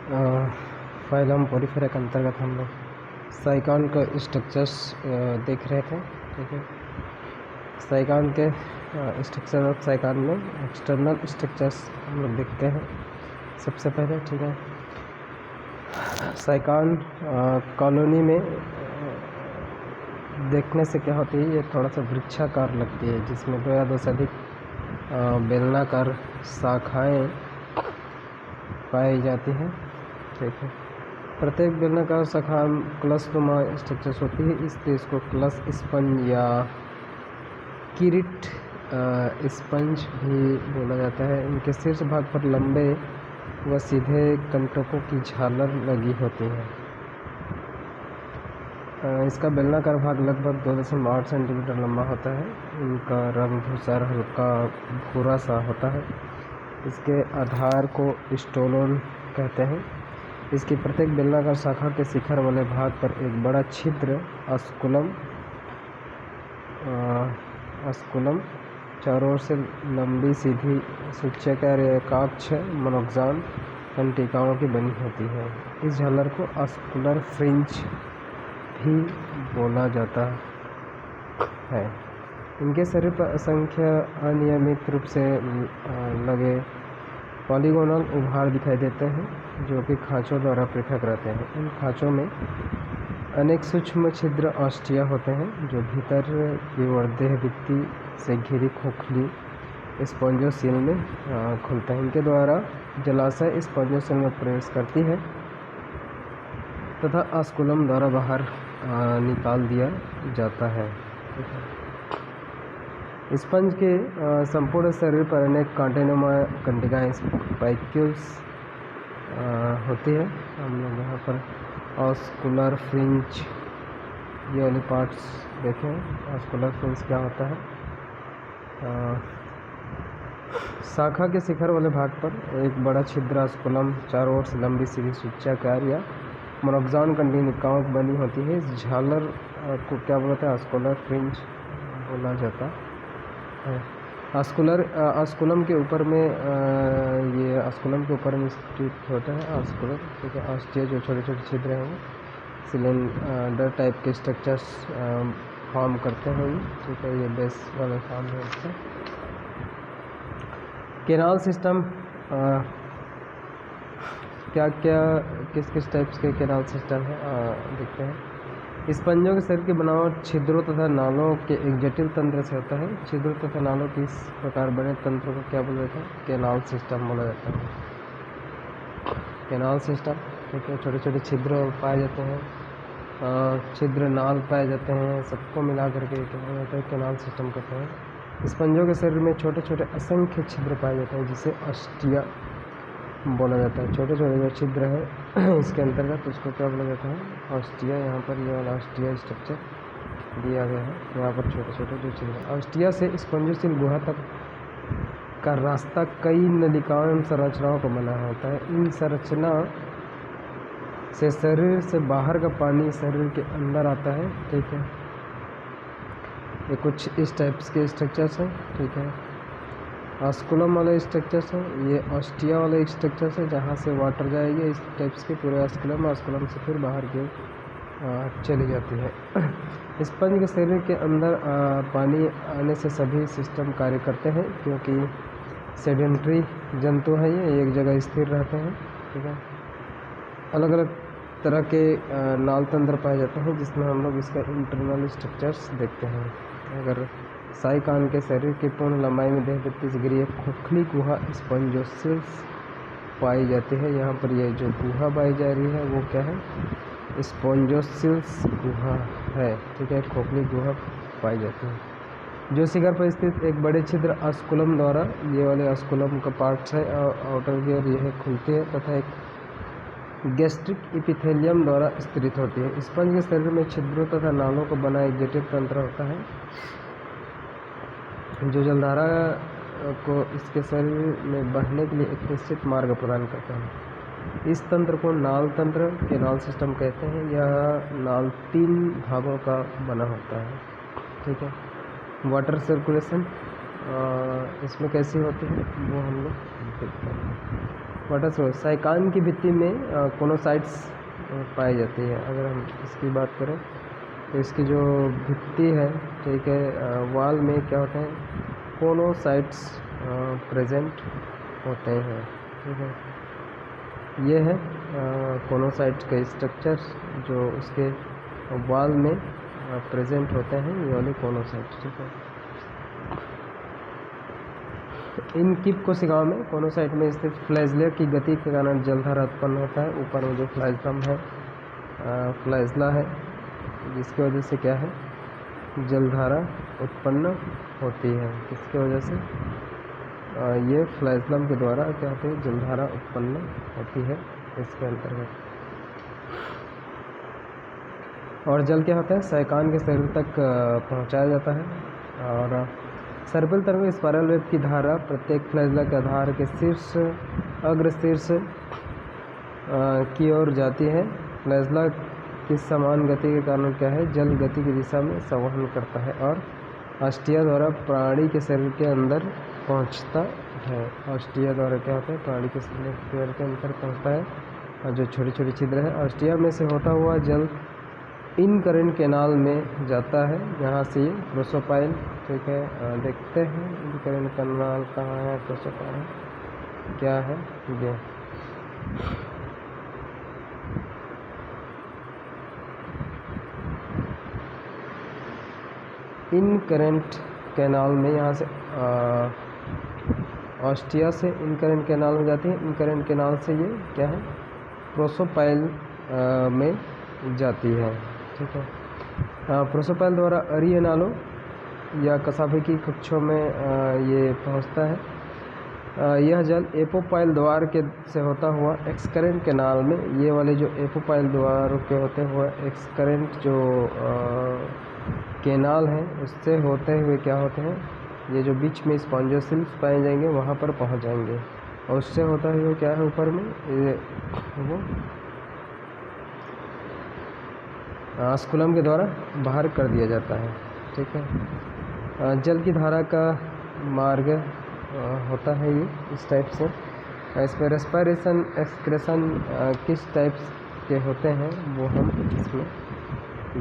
Phylum Porifera के अंतर्गत हम लोग साइकान का स्ट्रक्चर्स देख रहे थे। ठीक है, साइकान के स्ट्रक्चर ऑफ साइकान में एक्सटर्नल स्ट्रक्चर्स हम लोग देखते हैं सबसे पहले। ठीक है, साइकान कॉलोनी में देखने से क्या होती है, ये थोड़ा सा वृक्षाकार लगती है, जिसमें दो या दो से अधिक बेलनाकार शाखाएं पाई जाती हैं। ठीक है, प्रत्येक बेलनाकार शाखा क्लसनुमा स्ट्रक्चर्स होती है, इसलिए इसको क्लस स्पंज या किरीट स्पंज भी बोला जाता है। इनके शीर्ष भाग पर लंबे व सीधे कंटकों की झालर लगी होती है। इसका बेलनाकार भाग लगभग 2.8 सेंटीमीटर लंबा होता है। इनका रंग धूसर हल्का भूरा सा होता है। इसके आधार को स्टोलोन कहते हैं। इसकी प्रत्येक बेलनाकार शाखा के शिखर वाले भाग पर एक बड़ा छिद्र अस्कुलम चारों ओर से लंबी सीधी सूचकाकार एकाक्ष मोनोक्सान कंटिकाओं की बनी होती है। इस झालर को अस्कुलर फ्रिंज भी बोला जाता है। इनके शरीर पर असंख्य अनियमित रूप से लगे पॉलीगोनल उभार दिखाई देते हैं, जो कि खांचों द्वारा पृथक रहते हैं। इन खांचों में अनेक सूक्ष्म छिद्र ऑस्टिया होते हैं, जो भीतर की ओर देह भित्ति से घिरी खोखली स्पॉन्जोसील में खुलते हैं। इनके द्वारा जलाशय स्पॉन्जोसील में प्रवेश करती है तथा अस्कुलम द्वारा बाहर निकाल दिया जाता है। स्पंज के संपूर्ण शरीर पर अनेक कांटेनुमा कंटिकाएं स्पाइक्यूल्स होती है। हम लोग यहाँ पर ऑस्कुलर फ्रिंज ये वाले पार्ट्स देखें। ऑस्कुलर फ्रिंज क्या होता है? शाखा के शिखर वाले भाग पर एक बड़ा छिद्र ऑस्कुलम चारों ओर से लंबी सीधी सूचकाकार या मोनोक्सान कंटिकाओं बनी होती है। इस झालर को क्या बोलते हैं? ऑस्कुलर फ्रिंज बोला जाता है। ऑस्कुलम के ऊपर में ये ऑस्कुलम के ऊपर में स्थित होता है ऑस्कुलर। ठीक है, ऑस्टिया जो छोटे छोटे छिद्र हैं वो सिलेंडर टाइप के स्ट्रक्चर्स फॉर्म करते हैं। ठीक है, ये बेस वाले फॉर्म होते हैं। कैनाल सिस्टम क्या क्या किस किस टाइप्स के कैनाल सिस्टम है देखते हैं। स्पंजों के शरीर की बनावट छिद्रों तथा नालों के एक जटिल तंत्र से होता है। छिद्रों तथा नालों के इस प्रकार बने तंत्र को क्या बोला जाता है? कैनाल सिस्टम बोला जाता है। कैनाल सिस्टम, ठीक है, छोटे छोटे छिद्र पाए जाते हैं, छिद्र नाल पाए जाते हैं, सबको मिला करके क्या बोला जाता है? कैनाल सिस्टम कहते हैं। स्पंजों के शरीर में छोटे छोटे असंख्य छिद्र पाए जाते हैं, जिसे ऑस्टिया बोला जाता है। छोटे छोटे जो छिद्र है इसके अंतर्गत उसको क्या बोला जाता है? ऑस्टिया। यहाँ पर ये वाला ऑस्टिया स्ट्रक्चर दिया गया है। यहाँ पर छोटे छोटे जो छिद्र, ऑस्टिया से स्पंजोसील गुहा तक का रास्ता कई नलिकाओं एवं संरचनाओं को बना होता है। इन संरचना से शरीर से बाहर का पानी शरीर के अंदर आता है। ठीक है, ये कुछ इस टाइप्स के स्ट्रक्चर्स हैं। ठीक है, ऑस्कुलम वाले स्ट्रक्चर्स हैं, ये ऑस्टिया वाले स्ट्रक्चर्स है, जहाँ से वाटर जाएगी इस टाइप्स के पूरे ऑस्कुलम से फिर बाहर की चली जाती है। स्पंज के शरीर के अंदर पानी आने से सभी सिस्टम कार्य करते हैं, क्योंकि सेडेंट्री जंतु हैं, ये एक जगह स्थिर रहते हैं। ठीक है, अलग अलग तरह के नाल तंत्र पाए जाते हैं, जिसमें हम लोग इसका इंटरनल स्ट्रक्चर्स देखते हैं। अगर साइकान के शरीर की पूर्ण लंबाई में देह भित्ति से घिरी एक खोखली गुहा स्पंजोसिल्स पाई जाती है। यहाँ पर ये जो गुहा पाई जा रही है वो क्या है? स्पंजोसिल्स गुहा है। ठीक है, खोखली गुहा पाई जाती है, जो शिखर पर स्थित एक बड़े छिद्र ऑस्कुलम द्वारा, ये वाले ऑस्कुलम का पार्ट्स है, आउटर गियर यह खुलती है तथा एक गैस्ट्रिक इपिथेलियम द्वारा स्थित होती है। स्पंज के शरीर में छिद्रों तथा नालों को बना एक जटिल तंत्र होता है, जो जलधारा को इसके शरीर में बहने के लिए एक निश्चित मार्ग प्रदान करता है। इस तंत्र को नाल तंत्र, कैनाल सिस्टम कहते हैं। यह नाल 3 भागों का बना होता है। ठीक है, वाटर सर्कुलेशन इसमें कैसी होती है वो हम लोग देखते हैं। वाटर स्रोत साइकान की भित्ति में कोनोसाइट्स पाई जाती है। अगर हम इसकी बात करें तो इसकी जो भित्ति है, ठीक है, वाल में क्या होते हैं, कोनोसाइट्स प्रेजेंट होते हैं, ठीक है। ये है कोनोसाइट के स्ट्रक्चर्स जो उसके वाल में प्रेजेंट होते हैं, ये वाले कोनोसाइट्स, ठीक है। इन कीप कोशिकाओं में कोनोसाइट में स्थित फ्लैजला की गति के कारण जलधारा उत्पन्न होता है। ऊपर में जो फ्लैजलम है, फ्लैजला है, जिसकी वजह से क्या है, जलधारा उत्पन्न होती है। किसकी वजह से, ये फ्लैजलम के द्वारा क्या होती है, जलधारा उत्पन्न होती है इसके अंतर्गत। और जल क्या होता है, साइकान के शरीर तक पहुंचाया जाता है। और सर्पिल तरंग स्पाइरल वेव की धारा प्रत्येक फ्लैजला के आधार के शीर्ष अग्र शीर्ष की ओर जाती है। फ्लैजला की समान गति के कारण क्या है, जल गति की दिशा में संवहन करता है और ऑस्टिया द्वारा प्राणी के शरीर के अंदर पहुंचता है। ऑस्टिया द्वारा क्या होता है, प्राणी के शरीर के अंदर पहुंचता है। और जो छोटी छोटी छिद्र है, ऑस्टिया में से होता हुआ जल इन करेंट कैनाल में जाता है, यहाँ से ये प्रोसोपाइल, ठीक है। देखते हैं इन करेंट कैनाल कहाँ है, प्रोसोपाइल क्या है, ये इन करेंट कैनाल में, यहाँ से ऑस्टिया से इन करेंट कैनाल में जाती है। इन करेंट कैनाल से ये क्या है, प्रोसोपाइल में जाती है, ठीक है। प्रोसोपाइल द्वारा अरीय नालों या कसाबे की कक्षों में ये पहुंचता है। यह जल एपोपाइल द्वार के से होता हुआ एक्सकरेंट कैनाल में, ये वाले जो एपोपाइल द्वार के होते हुए एक्सकरेंट जो कैनाल है, उससे होते हुए क्या होते हैं, ये जो बीच में स्पॉन्जोसिल्स पाए जाएंगे वहाँ पर पहुँच जाएंगे। और उससे होता हुआ क्या है, ऊपर में ये वो स्कुलम के द्वारा बाहर कर दिया जाता है, ठीक है। जल की धारा का मार्ग होता है ये इस टाइप से। इस पर रेस्पिरेशन एक्सक्रेशन किस टाइप के होते हैं वो हम इसमें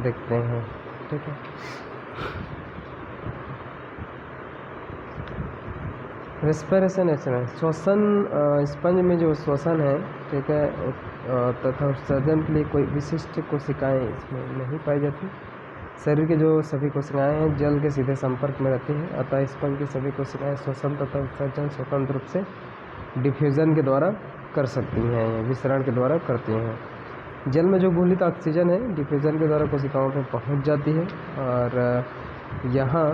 देखते हैं, ठीक है। रेस्पिरेशन एक्सक्रेशन श्वसन, स्पंज में जो श्वसन है, ठीक है, तथा उत्सर्जन के लिए कोई विशिष्ट कोशिकाएं इसमें नहीं पाई जाती। शरीर के जो सभी कोशिकाएं हैं जल के सीधे संपर्क में रहती हैं, अतः स्पंज की सभी कोशिकाएं श्वसन तथा उत्सर्जन स्वतंत्र रूप से डिफ्यूजन के द्वारा कर सकती हैं, विसरण के द्वारा करती हैं। जल में जो घुलित ऑक्सीजन है डिफ्यूजन के द्वारा कोशिकाओं पर पहुंच जाती है और यहाँ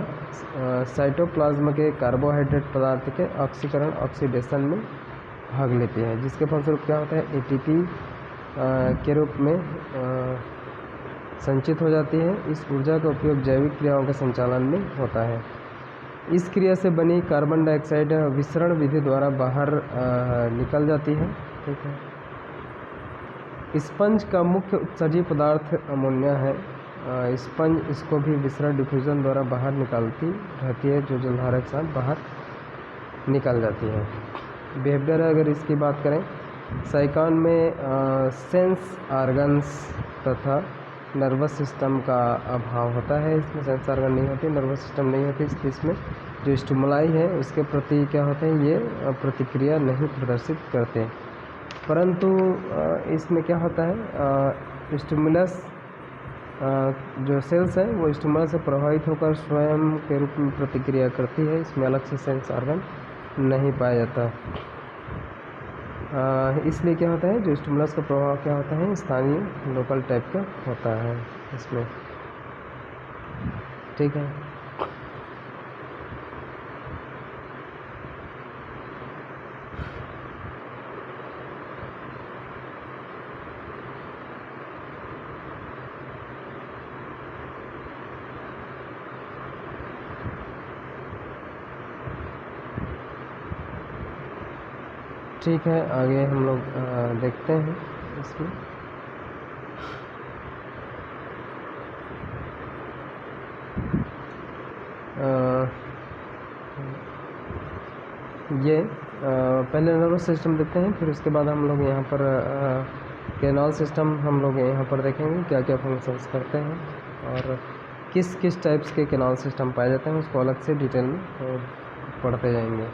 साइटोप्लाज्म के कार्बोहाइड्रेट पदार्थ के ऑक्सीकरण ऑक्सीडेशन में भाग लेती है, जिसके फलस्वरूप क्या होता है, एटीपी के रूप में संचित हो जाती है। इस ऊर्जा का उपयोग जैविक क्रियाओं के संचालन में होता है। इस क्रिया से बनी कार्बन डाइऑक्साइड विसरण विधि द्वारा बाहर निकल जाती है, ठीक है। स्पंज का मुख्य उत्सर्जी पदार्थ अमोनिया है। स्पंज इसको भी विसरण डिफ्यूजन द्वारा बाहर निकालती रहती है, जो जलधारा के साथ बाहर निकल जाती है। बिहेवियर अगर इसकी बात करें, साइकान में सेंस ऑर्गन्स तथा नर्वस सिस्टम का अभाव होता है। इसमें सेंस ऑर्गन नहीं होती, नर्वस सिस्टम नहीं होती, इसलिए इसमें जो स्टिमुलाई है उसके प्रति क्या होते हैं, ये प्रतिक्रिया नहीं प्रदर्शित करते। परंतु इसमें क्या होता है, स्टिमुलस जो सेल्स है वो स्टिमुलस से प्रभावित होकर स्वयं के रूप में प्रतिक्रिया करती है। इसमें अलग से सेंस ऑर्गन नहीं पाया जाता। इसलिए क्या होता है, जो स्टिमुलस का प्रभाव क्या होता है, स्थानीय लोकल टाइप का होता है इसमें, ठीक है। ठीक है, आगे हम लोग देखते हैं इसमें। ये पहले नर्वस सिस्टम देखते हैं, फिर उसके बाद हम लोग यहाँ पर कैनाल सिस्टम हम लोग यहाँ पर देखेंगे क्या क्या फंक्शंस करते हैं और किस किस टाइप्स के कैनाल सिस्टम पाए जाते हैं, उसको अलग से डिटेल में पढ़ते जाएंगे।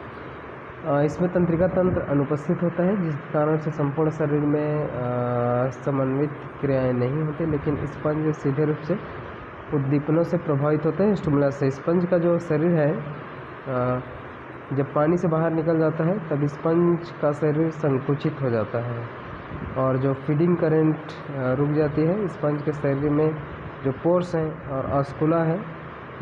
इसमें तंत्रिका तंत्र अनुपस्थित होता है, जिस कारण से संपूर्ण शरीर में समन्वित क्रियाएं नहीं होती, लेकिन स्पंज सीधे रूप से उद्दीपनों से प्रभावित होते हैं, स्टिमुलस से। स्पंज का जो शरीर है जब पानी से बाहर निकल जाता है तब स्पंज का शरीर संकुचित हो जाता है और जो फीडिंग करंट रुक जाती है, स्पंज के शरीर में जो पोर्स हैं और ऑस्कुला है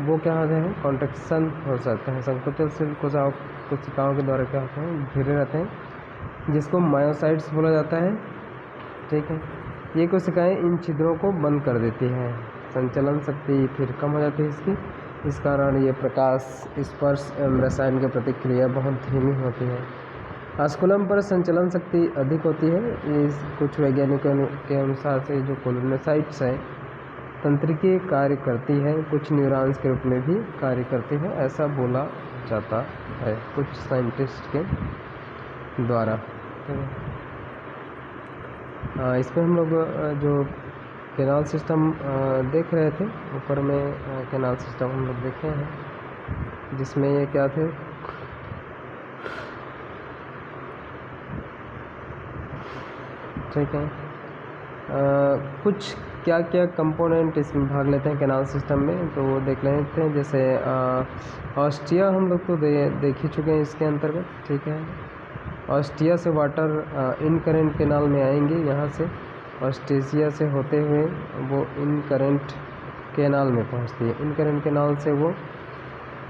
वो क्या होते हैं, कॉन्ट्रैक्शन हो सकते हैं, संकुचनशील कोशिकाओं के द्वारा क्या होते हैं, घिरे रहते हैं, जिसको मायोसाइट्स बोला जाता है। ठीक है, ये कोशिकाएं इन छिद्रों को बंद कर देती हैं, संचलन शक्ति फिर कम हो जाती है इसकी, इस कारण ये प्रकाश स्पर्श एवं रसायन की प्रतिक्रिया बहुत धीमी होती है। ऑस्कुलम पर संचलन शक्ति अधिक होती है। इस कुछ वैज्ञानिकों के अनुसार से जो कोलोनोसाइट्स हैं तंत्रिकीय कार्य करती है, कुछ न्यूरॉन्स के रूप में भी कार्य करती है, ऐसा बोला जाता है कुछ साइंटिस्ट के द्वारा। इसमें हम लोग जो कैनाल सिस्टम देख रहे थे, ऊपर में कैनाल सिस्टम हम लोग देखे हैं, जिसमें ये क्या थे, ठीक है, कुछ क्या क्या कंपोनेंट इसमें भाग लेते हैं कैनाल सिस्टम में, तो वो देख लेते हैं। जैसे ऑस्टिया हम लोग तो देख ही चुके हैं इसके अंतर्गत। ठीक है, ऑस्टिया से वाटर इन करेंट कैनाल में आएंगे, यहाँ से ऑस्टेसिया से होते हुए वो इन करेंट कैनाल में पहुँचती है। इन करेंट कैनाल से वो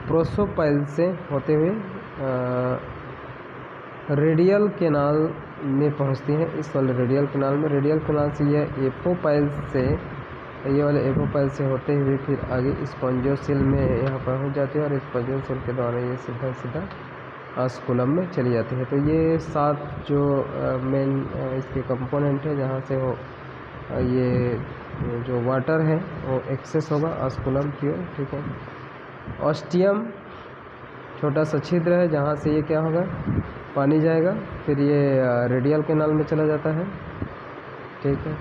प्रोसोपाइल से होते हुए रेडियल कैनाल में पहुंचती है। इस वाले रेडियल कैनाल में, रेडियल कैनाल से यह एपोपाइल से, ये वाले एपोपाइल से होते हुए फिर आगे स्पॉन्जियोसेल में यहाँ पहुंच जाती है और स्पॉन्जियोसेल के द्वारा ये सीधा सीधा ऑस्कुलम में चली जाती है। तो ये 7 जो मेन इसके कंपोनेंट है, जहाँ से वो ये जो वाटर है वो एक्सेस होगा ऑस्कुलम की ओर। ठीक है, ऑस्टियम छोटा सा छिद्र है जहाँ से ये क्या होगा, पानी जाएगा, फिर ये रेडियल कैनाल में चला जाता है। ठीक है,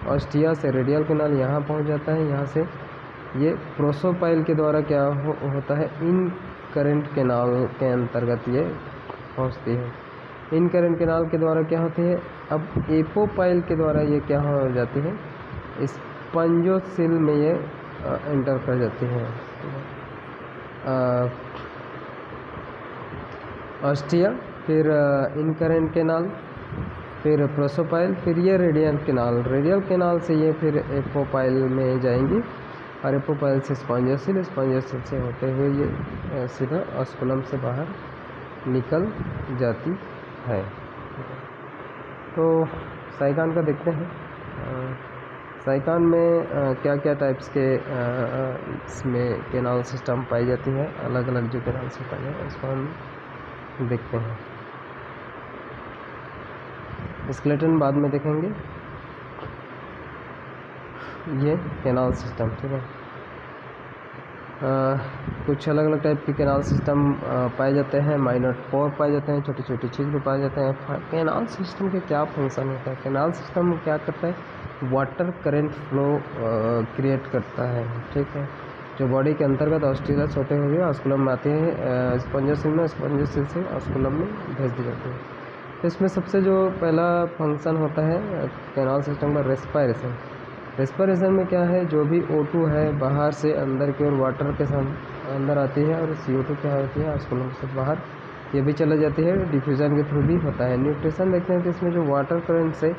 ऑस्टिया से रेडियल कैनाल यहाँ पहुँच जाता है, यहाँ से ये प्रोसोपाइल के द्वारा क्या होता है, इन करेंट कैनाल के अंतर्गत ये पहुँचती है। इन करेंट कैनाल के द्वारा क्या होती है, अब एपोपाइल के द्वारा ये क्या हो जाती है, स्पंजोसेल में ये एंटर कर जाती है। ऑस्टिया, फिर इन करेंट कैनाल, फिर प्रोसोपाइल, फिर ये रेडियल कैनाल, रेडियल कैनाल से ये फिर एपोपाइल में जाएंगी और एपोपाइल से स्पॉन्जियोसेल, स्पॉन्जियोसेल से होते हुए ये सीधा ऑस्कुलम से बाहर निकल जाती है। तो साइकान का देखते हैं। साइकान में क्या क्या टाइप्स के इसमें कैनाल सिस्टम पाई जाती है, अलग अलग जो कैनाल सिस्टम है उसको हम देखते हैं। स्केलेटन बाद में देखेंगे, ये कैनाल सिस्टम। ठीक है, कुछ अलग अलग टाइप के कैनाल सिस्टम पाए जाते हैं। माइनर पोर पाए जाते हैं, छोटे छोटे छिद्र पाए जाते हैं। कैनाल सिस्टम के क्या फंक्शन होता है, कैनाल सिस्टम क्या करता है, वाटर करंट फ्लो क्रिएट करता है। ठीक है, जो बॉडी के अंतर्गत ऑस्टिलस होते हुए ऑस्कुलम में आते हैं, स्पॉन्जियोसेल में, स्पॉन्जियोसेल से ऑस्कुलम में भेज दी जाती है। तो इसमें सबसे जो पहला फंक्शन होता है कैनाल सिस्टम का, रेस्पायरेशन। रेस्पिरेशन में क्या है, जो भी O2 है बाहर से अंदर की ओर वाटर के साथ अंदर आती है और CO2 क्या होती है ऑस्कुलम से बाहर ये भी चले जाती है, डिफ्यूजन के थ्रू भी होता है। न्यूट्रिशन देखते हैं कि इसमें जो वाटर करंट से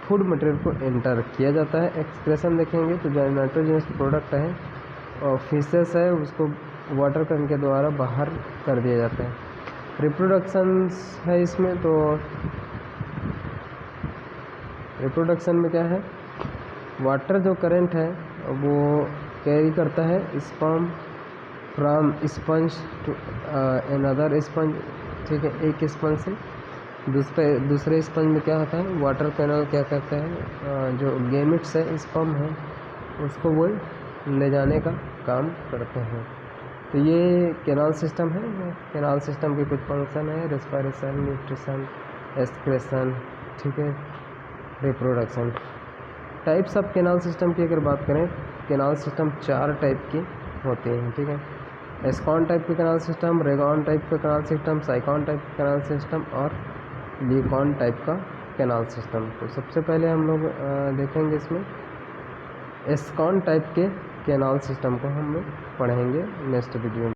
फूड मटेरियल को एंटर किया जाता है। एक्सक्रेशन देखेंगे तो जो नाइट्रोजनस प्रोडक्ट है और फिशेस है उसको वाटर करंट के द्वारा बाहर कर दिया जाता है। रिप्रोडक्शन है इसमें, तो रिप्रोडक्शन में क्या है, वाटर जो करंट है वो कैरी करता है sperm from sponge to another sponge. ठीक है, एक स्पंज से दूसरे स्पंज में क्या होता है, वाटर कैनल क्या करता है, जो गैमेट्स है स्पर्म है उसको वो ले जाने का काम करते हैं। तो ये कैनाल सिस्टम है। कैनाल सिस्टम के कुछ फंक्शन है, रेस्पिरेशन, न्यूट्रिशन, एक्सक्रेशन, ठीक है, reproduction. Types of canal system की अगर बात करें, कैनाल सिस्टम 4 टाइप की होती हैं, ठीक है। एस्कॉन टाइप का कैनाल सिस्टम, रेगॉन टाइप का कैनाल सिस्टम, साइकॉन टाइप का कैनाल सिस्टम और ल्यूकॉन टाइप का कैनाल सिस्टम। तो सबसे पहले हम लोग देखेंगे इसमें एस्कॉन टाइप के कैनाल सिस्टम को हम लोग पढ़ेंगे नेक्स्ट वीडियो में।